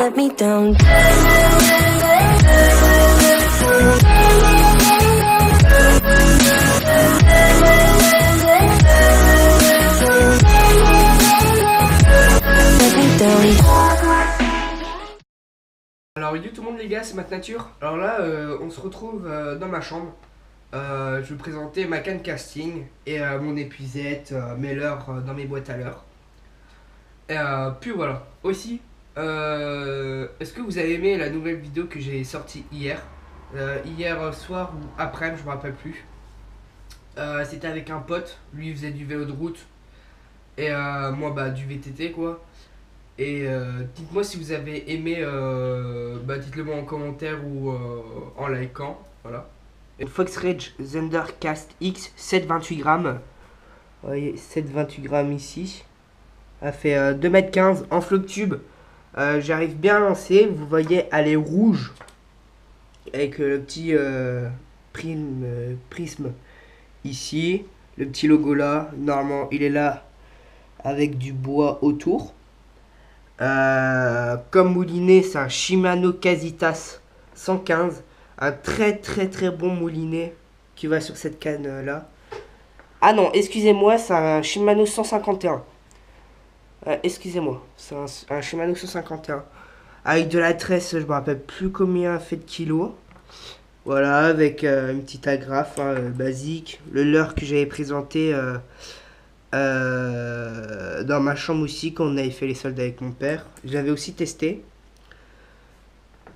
let me down. Alors yo tout le monde les gars, c'est Matt Nature. Alors là on se retrouve dans ma chambre. Je vais vous présenter ma canne casting et mon épuisette, mes leurres dans mes boîtes à leurres. Puis voilà. Aussi, est-ce que vous avez aimé la nouvelle vidéo que j'ai sortie hier hier soir ou après, je me rappelle plus. C'était avec un pote, lui il faisait du vélo de route et moi bah du VTT quoi. Et dites-moi si vous avez aimé, dites-le moi en commentaire ou en likant, voilà. Fox Rage Thundercast X 728 grammes. Vous voyez 728 grammes ici. Elle fait 2,15 m en floc tube. J'arrive bien à lancer, vous voyez elle est rouge. Avec le petit prisme ici. Le petit logo là, normalement il est là avec du bois autour. Comme moulinet, c'est un Shimano Casitas 115. Un très bon moulinet qui va sur cette canne là. Ah non, excusez-moi, c'est un Shimano 151. Excusez-moi, c'est un Shimano 151. Avec de la tresse, je me rappelle plus combien fait de kilos. Voilà, avec une petite agrafe basique. Le leurre que j'avais présenté dans ma chambre aussi quand on avait fait les soldes avec mon père. J'avais aussi testé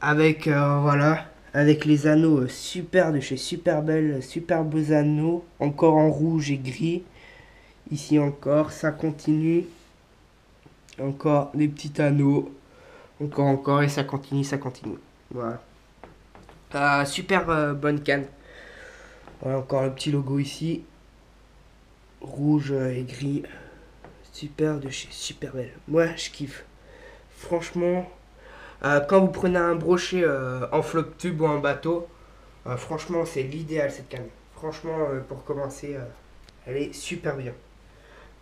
avec voilà, avec les anneaux super de chez Superbelle, super beaux anneaux, encore en rouge et gris. Ici encore, ça continue, encore des petits anneaux, encore et ça continue. Voilà, super bonne canne. Voilà, encore le petit logo ici, rouge et gris, super de chez Superbelle. Moi je kiffe franchement. Quand vous prenez un brochet en floc tube ou en bateau, franchement c'est l'idéal cette canne. Franchement pour commencer, elle est super bien.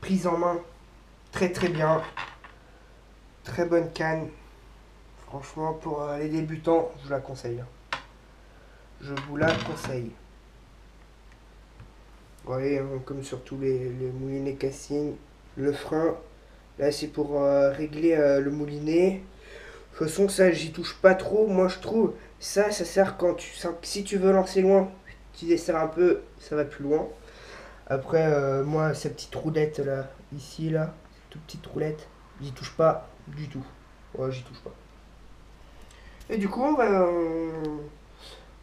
Prise en main, très bien. Très bonne canne. Franchement pour les débutants, je vous la conseille. Je vous la conseille. Vous voyez, comme sur tous les moulinets casting, le frein, là c'est pour régler le moulinet. De toute façon ça j'y touche pas trop, moi je trouve ça sert quand si tu veux lancer loin, tu desserres un peu, ça va plus loin. Après moi cette petite roulette là, ici là, toute petite roulette, j'y touche pas du tout. Ouais, j'y touche pas. Et du coup on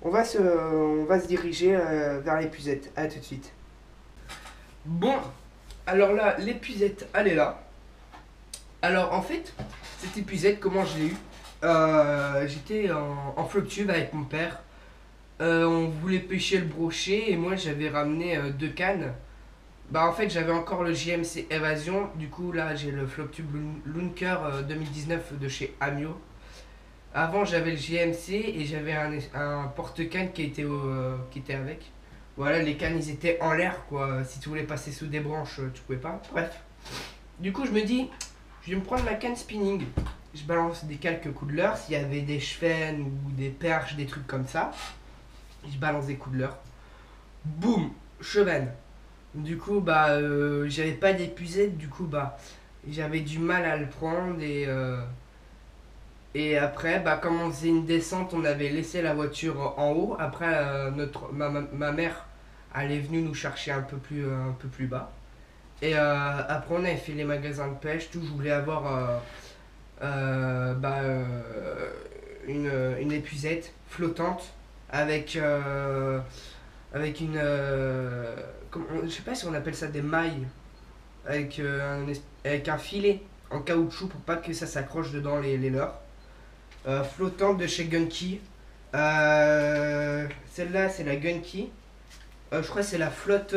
va se diriger vers l'épuisette. À tout de suite. Bon, alors là l'épuisette elle est là. Alors en fait, cette épuisette, comment je l'ai eu? J'étais en floc tube avec mon père. On voulait pêcher le brochet et moi j'avais ramené 2 cannes. Bah en fait j'avais encore le JMC Évasion. Du coup là j'ai le floc tube Lunker 2019 de chez Amio. Avant j'avais le JMC et j'avais un porte-canne qui était avec. Voilà, les cannes ils étaient en l'air quoi. Si tu voulais passer sous des branches tu pouvais pas. Bref. Du coup je me dis, je vais me prendre ma canne spinning. Je balance des quelques coups de leurre. S'il y avait des chevennes ou des perches, des trucs comme ça, je balance des coups de leurre. Boum, chevenne. Du coup, j'avais pas d'épuisette. Du coup, j'avais du mal à le prendre. Et après, comme on faisait une descente, on avait laissé la voiture en haut. Après, ma mère, elle est venue nous chercher un peu plus bas. Et après on avait fait les magasins de pêche, tout. Je voulais avoir une épuisette flottante avec une je sais pas si on appelle ça des mailles, avec un filet en caoutchouc pour pas que ça s'accroche dedans les leurres. Flottante de chez Gunky. Celle-là c'est la Gunky. Je crois que c'est la flotte,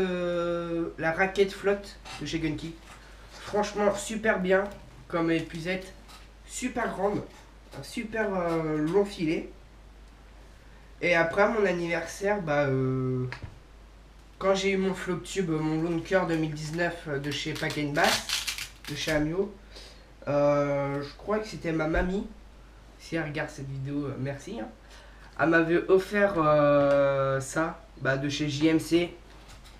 la raquette flotte de chez Gunky. Franchement super bien comme épuisette, super grande, un super long filet. Et après mon anniversaire, quand j'ai eu mon floc tube, mon Lunker 2019 de chez Pack & Bass, de chez Amio, je crois que c'était ma mamie. si elle regarde cette vidéo, merci. Hein. Elle m'avait offert ça, de chez JMC.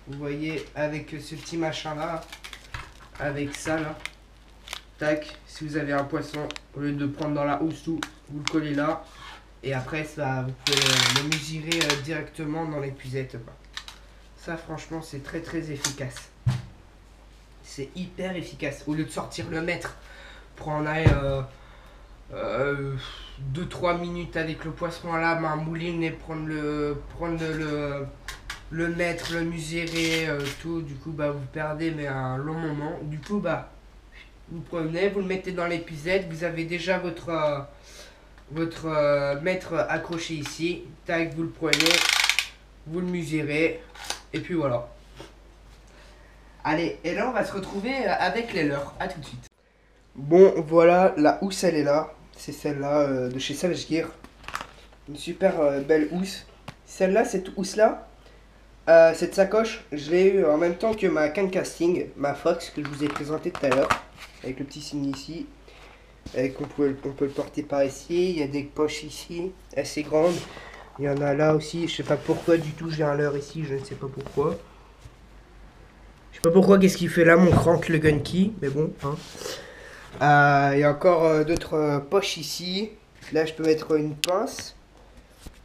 Vous voyez, avec ce petit machin là, avec ça là. Tac, si vous avez un poisson, au lieu de prendre dans la housse tout, vous le collez là. Et après, ça, vous pouvez le mesurer directement dans l'épuisette. Ça, franchement, c'est très très efficace. C'est hyper efficace. Au lieu de sortir le mètre, prendre 2-3 minutes avec le poisson à la main, mouline et prendre le mètre, le mesurer, tout. Du coup, vous perdez mais un long moment. Du coup, vous prenez, vous le mettez dans l'épuisette. Vous avez déjà votre mètre accroché ici. Tac, vous le prenez, vous le mesurez. Et puis voilà. Allez, et là on va se retrouver avec les leurs. A tout de suite. Bon, voilà, la housse elle est là. C'est celle-là de chez Savage Gear. Une super belle housse. Celle-là, cette housse-là, cette sacoche, je l'ai eu en même temps que ma canne casting, ma Fox que je vous ai présenté tout à l'heure. Avec le petit signe ici. On peut le porter par ici. Il y a des poches ici, assez grandes. Il y en a là aussi. Je sais pas pourquoi du tout j'ai un leurre ici. Je ne sais pas pourquoi. Je sais pas pourquoi, qu'est-ce qu'il fait là, mon crank le gunky, mais bon. Hein. Il y a encore d'autres poches ici. Là, je peux mettre une pince.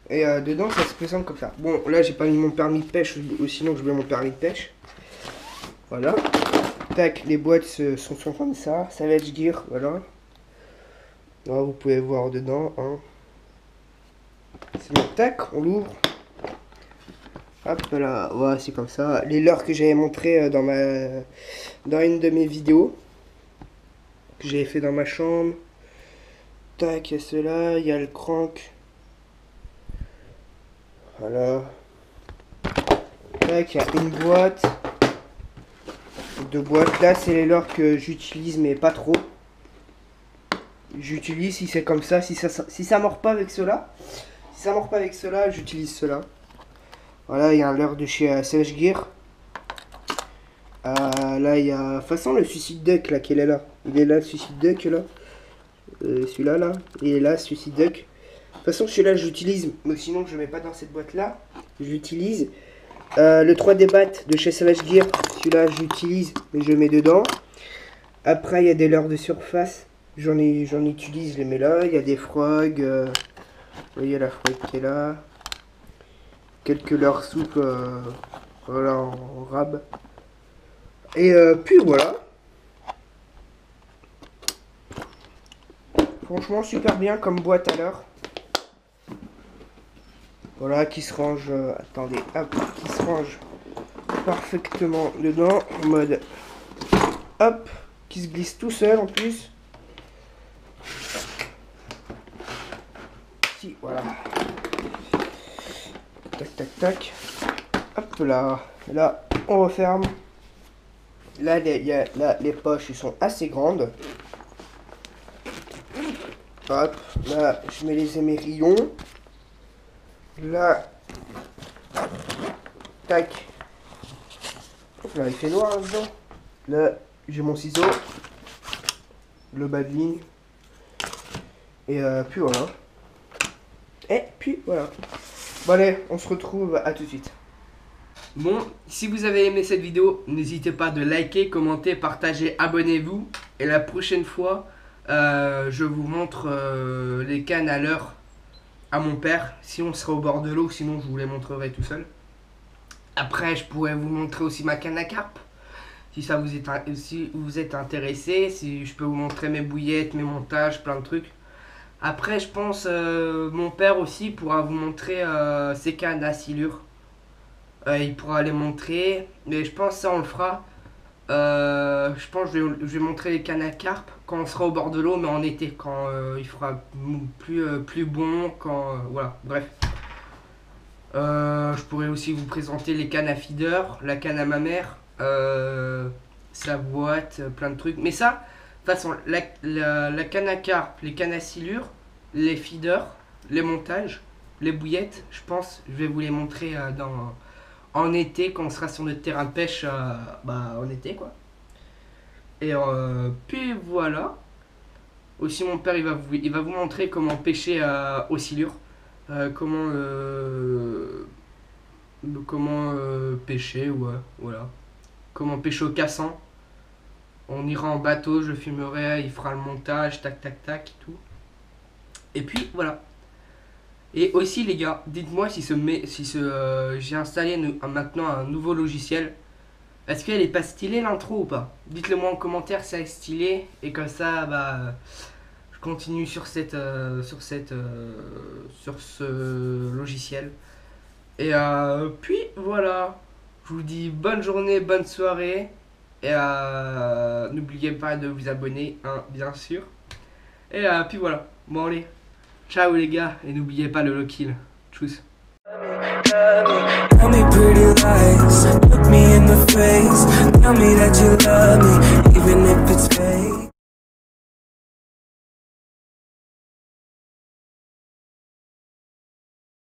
Et dedans, ça se présente comme ça. Bon, là, j'ai pas mis mon permis de pêche, ou sinon, je mets mon permis de pêche. Voilà. Tac, les boîtes sont comme ça. Savage Gear, voilà. Là, vous pouvez voir dedans. Hein. C'est bon, tac, on l'ouvre. Hop là, voilà, c'est comme ça. Les leurres que j'avais montré dans une de mes vidéos. Que j'avais fait dans ma chambre. Tac, il y a ceux-là, il y a le crank. Voilà. Tac, il y a une boîte. Deux boîtes. Là, c'est les leurres que j'utilise, mais pas trop. J'utilise si c'est comme ça. Si ça mord pas avec cela. Si ça mord pas avec cela, j'utilise cela. Voilà, il y a un leurre de chez Savage Gear. Là, il y a... De toute façon, le Suicide Duck, là, qu'il est là. Il est là, le Suicide Duck, là. Celui-là, là. Il est là, Suicide Duck. De toute façon, celui-là, j'utilise. Mais sinon, je ne mets pas dans cette boîte-là. J'utilise. Le 3D Bat de chez Savage Gear. Celui-là, j'utilise, mais je le mets dedans. Après, il y a des leurres de surface. J'en utilise, je les mets là. Il y a des frogs. Vous voyez la frog qui est là. Quelques leurres souples. Voilà, en rab. Et puis voilà. Franchement super bien comme boîte à leurre. Voilà, qui se range, attendez, hop, qui se range parfaitement dedans, en mode, hop, qui se glisse tout seul en plus. Si, voilà. Tac, tac, tac. Hop là, là, on referme. Là, les poches, ils sont assez grandes. Hop, là, je mets les émerillons. Là, tac. Là, il fait noir là-dedans. Là, j'ai mon ciseau. Le bas de ligne. Et puis voilà. Et puis voilà. Bon allez, on se retrouve à tout de suite. Bon, si vous avez aimé cette vidéo, n'hésitez pas de liker, commenter, partager, abonnez-vous. Et la prochaine fois, je vous montre les cannes à leurre à mon père. Si on sera au bord de l'eau, sinon je vous les montrerai tout seul. Après, je pourrais vous montrer aussi ma canne à carpe. Si vous êtes intéressé, si je peux vous montrer mes bouillettes, mes montages, plein de trucs. Après, je pense mon père aussi pourra vous montrer ses cannes à silure. Il pourra les montrer, mais je pense que ça on le fera. Je pense que je vais montrer les cannes à carpe quand on sera au bord de l'eau, mais en été, quand il fera plus bon, quand voilà, bref. Je pourrais aussi vous présenter les cannes à feeder, la canne à ma mère, sa boîte, plein de trucs. Mais ça, de toute façon, la canne à carpe, les cannes à silure, les feeders, les montages, les bouillettes, je pense, je vais vous les montrer en été, quand on sera sur notre terrain de pêche, en été quoi. Et puis voilà. Aussi mon père il va vous montrer comment pêcher au silure. Comment pêcher, ouais, voilà. Comment pêcher au cassan. On ira en bateau, je filmerai, il fera le montage, tac tac tac et tout. Et puis voilà. Et aussi les gars, dites-moi si j'ai installé maintenant un nouveau logiciel. Est-ce qu'elle est pas stylée l'intro ou pas? Dites-le moi en commentaire si elle est stylée. Et comme ça, bah, je continue sur ce logiciel. Et puis voilà. Je vous dis bonne journée, bonne soirée. Et n'oubliez pas de vous abonner, hein, bien sûr. Et puis voilà. Bon allez. Ciao les gars. Et n'oubliez pas le low kill. Tchuss. Tell me pretty lies, look me in the face. Tell me that you love me.